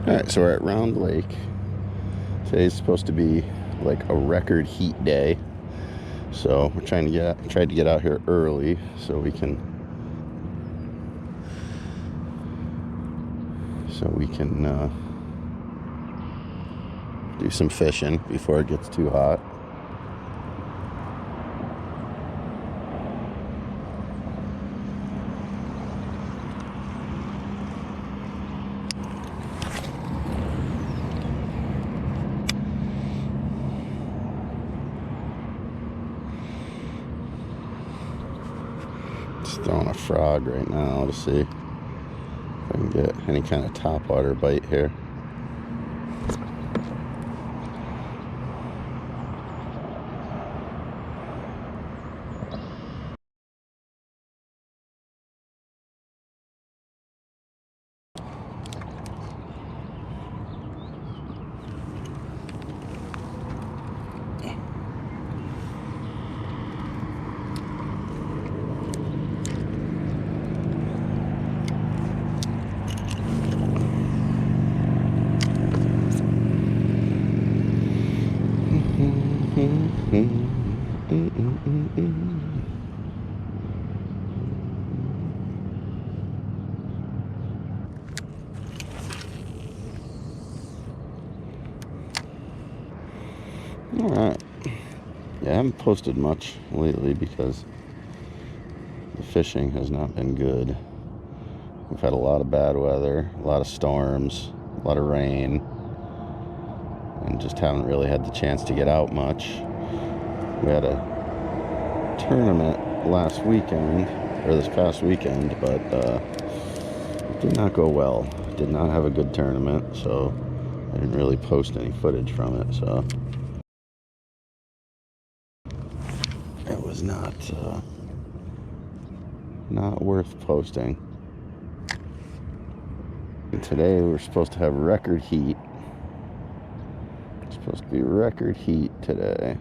Alright, so we're at Round Lake. Today's supposed to be like a record heat day. So we're tried to get out here early so we can do some fishing before it gets too hot. Just throwing a frog right now to see if I can get any kind of topwater bite here. Alright. Yeah, I haven't posted much lately because the fishing has not been good. We've had a lot of bad weather, a lot of storms, a lot of rain, and just haven't really had the chance to get out much. We had a tournament last weekend, or this past weekend, but it did not go well. Did not have a good tournament, so I didn't really post any footage from it, so it was not worth posting. And today we're supposed to have record heat. It's supposed to be record heat today.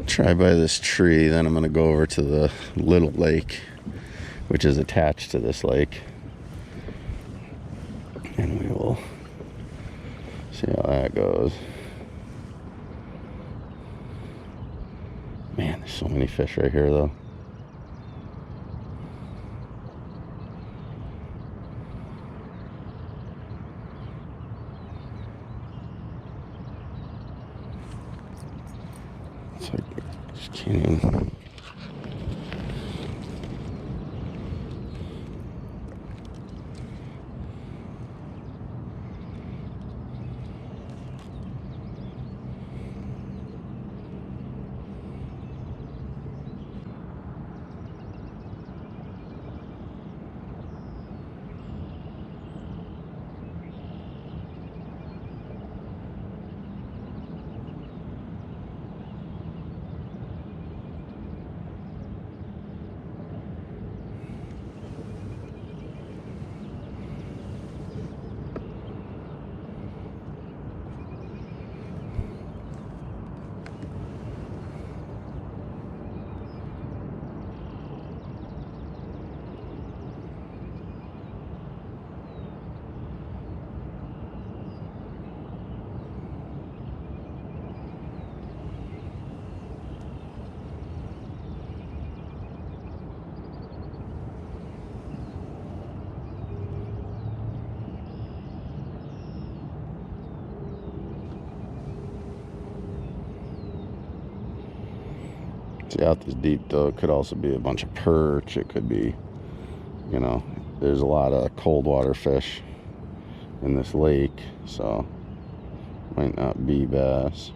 Try by this tree, then I'm going to go over to the little lake, which is attached to this lake, and we will see how that goes. Man, there's so many fish right here though. It's like, just can't even. See, out this deep though, it could also be a bunch of perch. It could be, you know, there's a lot of cold water fish in this lake, so might not be bass.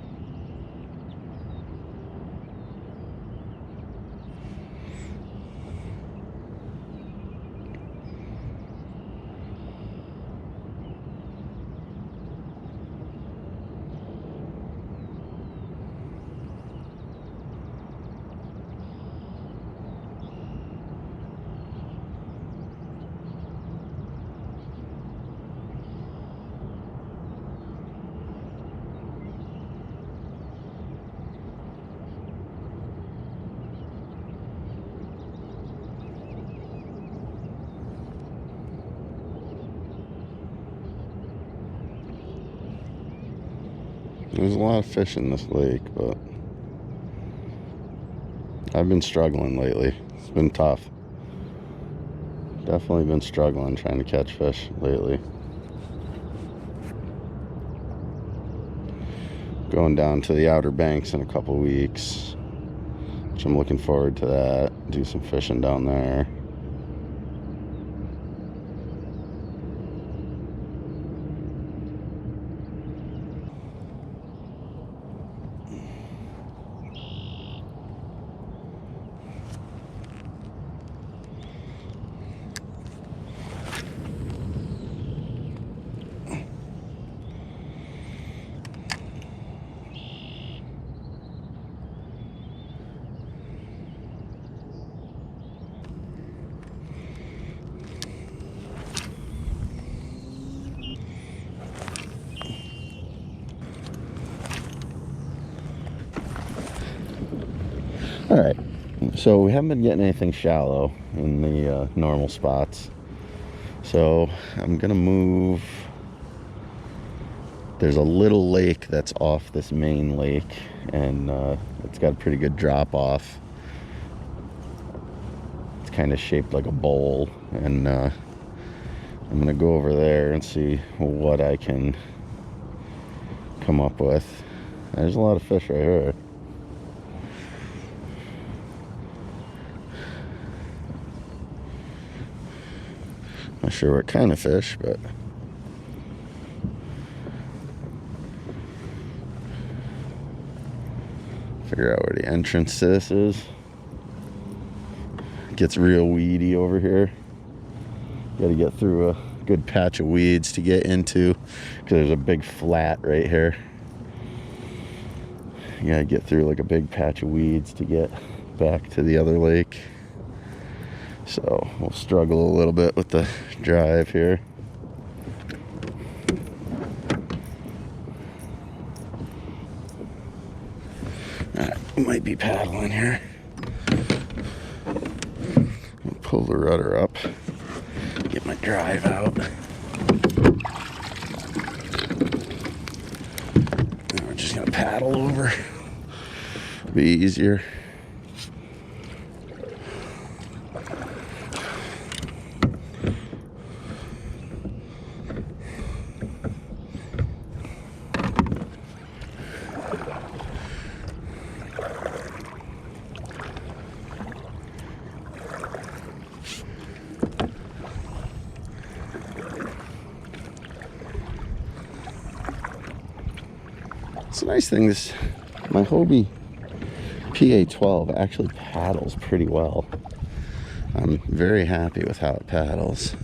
There's a lot of fish in this lake, but I've been struggling lately. It's been tough. Definitely been struggling trying to catch fish lately. Going down to the Outer Banks in a couple weeks, which I'm looking forward to that. Do some fishing down there. All right, so we haven't been getting anything shallow in the normal spots, so I'm gonna move. There's a little lake that's off this main lake, and it's got a pretty good drop off. It's kind of shaped like a bowl, and I'm gonna go over there and see what I can come up with. There's a lot of fish right here. Not sure what kind of fish, but figure out where the entrance to this is. It gets real weedy over here. Got to get through a good patch of weeds to get into, because there's a big flat right here. You got to get through like a big patch of weeds to get back to the other lake. So we'll struggle a little bit with the drive here. Might be paddling here. I'll pull the rudder up, get my drive out. Now we're just gonna paddle over. Be easier. It's a nice thing, my Hobie PA12 actually paddles pretty well. I'm very happy with how it paddles.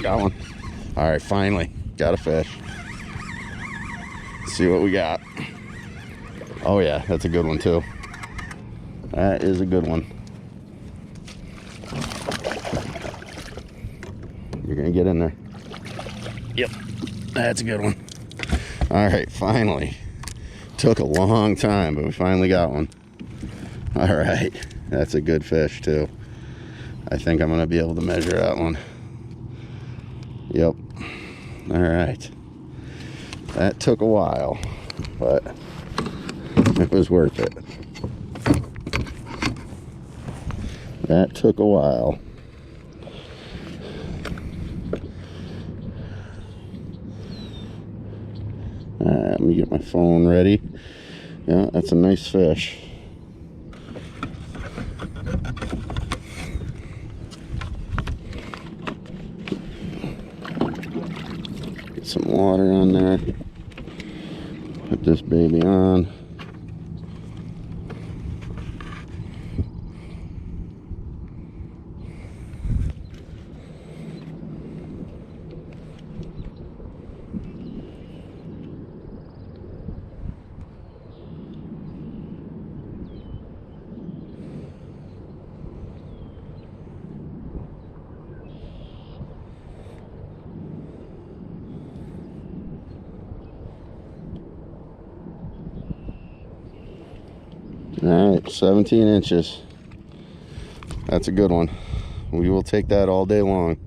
Got one. All right, finally got a fish. Let's see what we got. Oh yeah, that's a good one too. That is a good one. You're gonna get in there. Yep, that's a good one. All right, finally. Took a long time, but we finally got one. All right, that's a good fish too. I think I'm gonna be able to measure that one. Yep. All right. That took a while, but it was worth it. That took a while. All right, let me get my phone ready. Yeah, that's a nice fish. Get some water on there. Put this baby on. All right, 17 inches. That's a good one. We will take that all day long.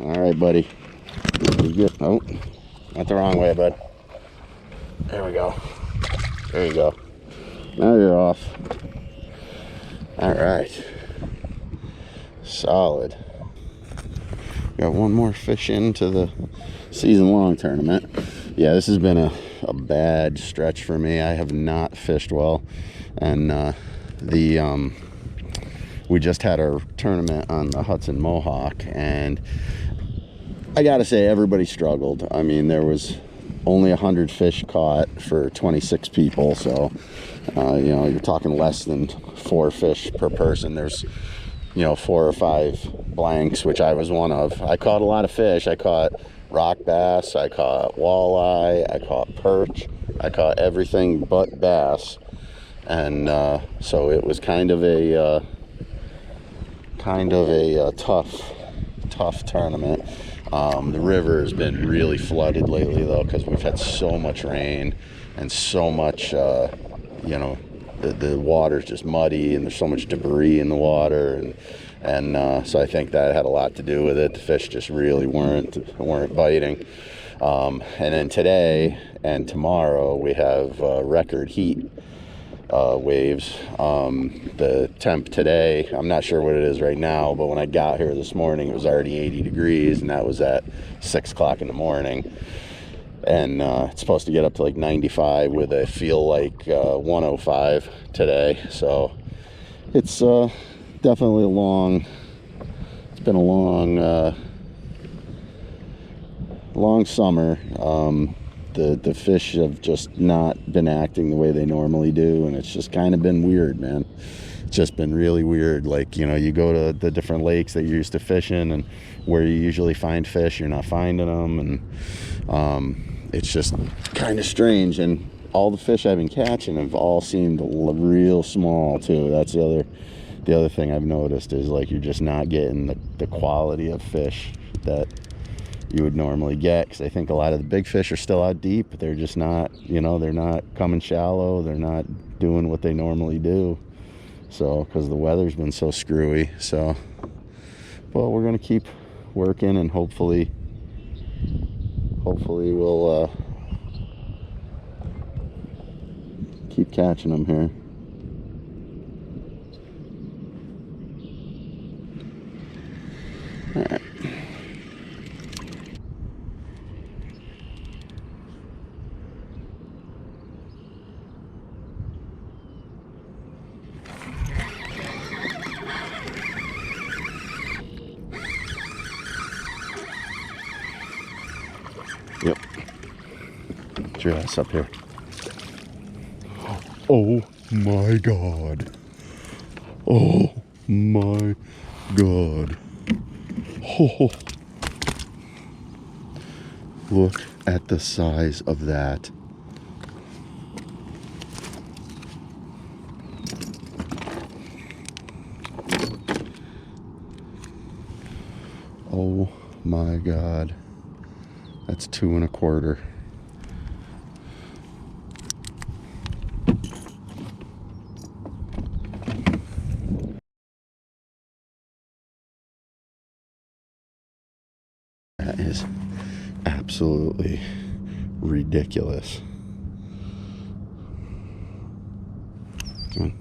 All right, buddy. You good? Oh, not the wrong way, bud. There we go. There you go. Now you're off. All right. Solid. Got one more fish into the season long tournament. Yeah, this has been a bad stretch for me. I have not fished well. And we just had our tournament on the Hudson Mohawk, and I gotta say everybody struggled. I mean, there was only 100 fish caught for 26 people, so you know, you're talking less than 4 fish per person. There's, you know, 4 or 5 blanks, which I was one of. I caught a lot of fish. I caught rock bass, I caught walleye, I caught perch, I caught everything but bass. And so it was kind of a tough tournament. The river has been really flooded lately, though, because we've had so much rain and so much, you know, the water's just muddy and there's so much debris in the water, and so I think that had a lot to do with it. The fish just really weren't biting. And then today and tomorrow we have record heat waves. The temp today, I'm not sure what it is right now, but when I got here this morning it was already 80 degrees, and that was at 6 o'clock in the morning. And it's supposed to get up to like 95 with a feel like 105 today. So it's definitely it's been a long summer. The fish have just not been acting the way they normally do, and it's just kind of been weird, man. It's just been really weird. Like, you know, you go to the different lakes that you're used to fishing, and where you usually find fish, you're not finding them, and it's just kind of strange. And all the fish I've been catching have all seemed real small too. That's the other thing I've noticed, is like you're just not getting the quality of fish that you would normally get, because I think a lot of the big fish are still out deep. They're just not, you know, they're not coming shallow. They're not doing what they normally do. So, because the weather's been so screwy. So, well, we're gonna keep working, and hopefully we'll keep catching them here. All right. Yep. Get your ass up here. Oh my God. Oh my God. Oh. Look at the size of that. Oh my God. That's 2 1/4. That is absolutely ridiculous. Come on.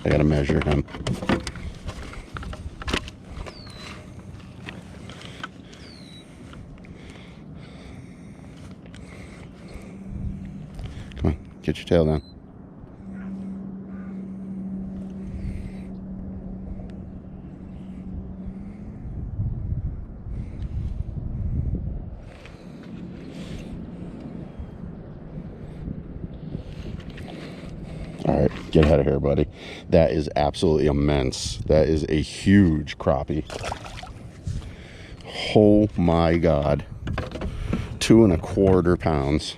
I gotta measure him. Come on, get your tail down. All right, get out of here, buddy. That is absolutely immense. That is a huge crappie. Oh my God. 2 1/4 pounds.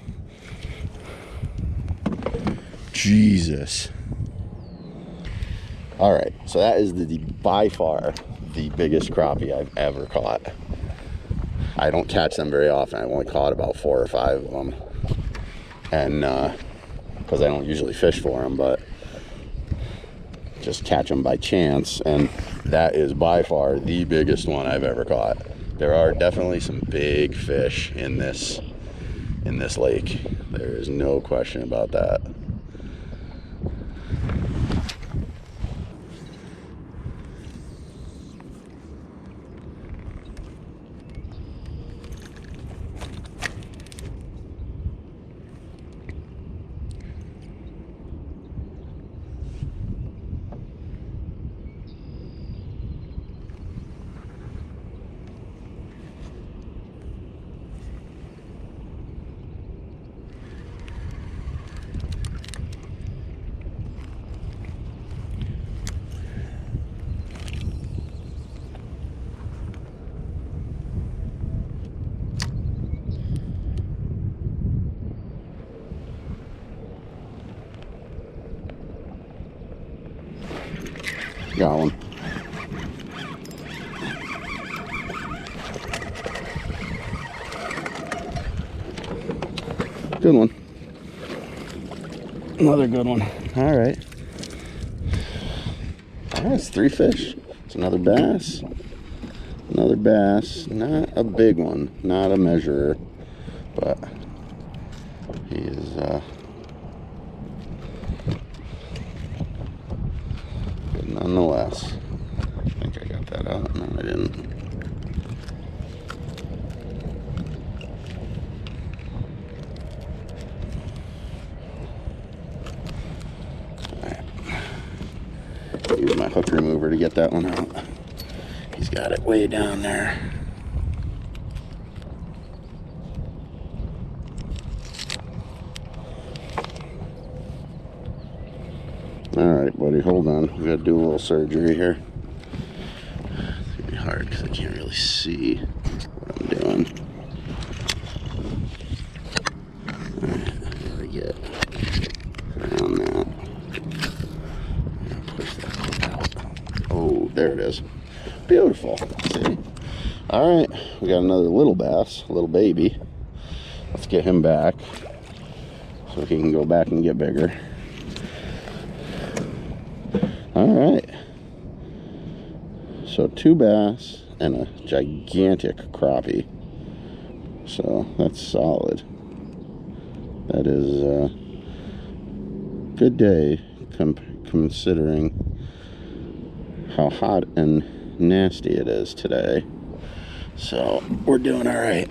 Jesus. All right, so that is by far the biggest crappie I've ever caught. I don't catch them very often. I've only caught about 4 or 5 of them. And because I don't usually fish for them, but just catch them by chance. And that is by far the biggest one I've ever caught. There are definitely some big fish in this lake. There is no question about that. Got one. Good one. Another good one. All right. That's 3 fish. It's another bass. Another bass. Not a big one. Not a measurer. But he is good nonetheless. I think I got that out. No, I didn't. Use my hook remover to get that one out. He's got it way down there. All right, buddy, hold on. We gotta do a little surgery here. It's gonna be hard because I can't really see what I'm doing. All right, how do I get around that? Push that hook out. Oh, there it is. Beautiful. See? All right, we got another little bass, little baby. Let's get him back so he can go back and get bigger. All right. So 2 bass and a gigantic crappie. So that's solid. That is a good day considering how hot and nasty it is today. So we're doing all right.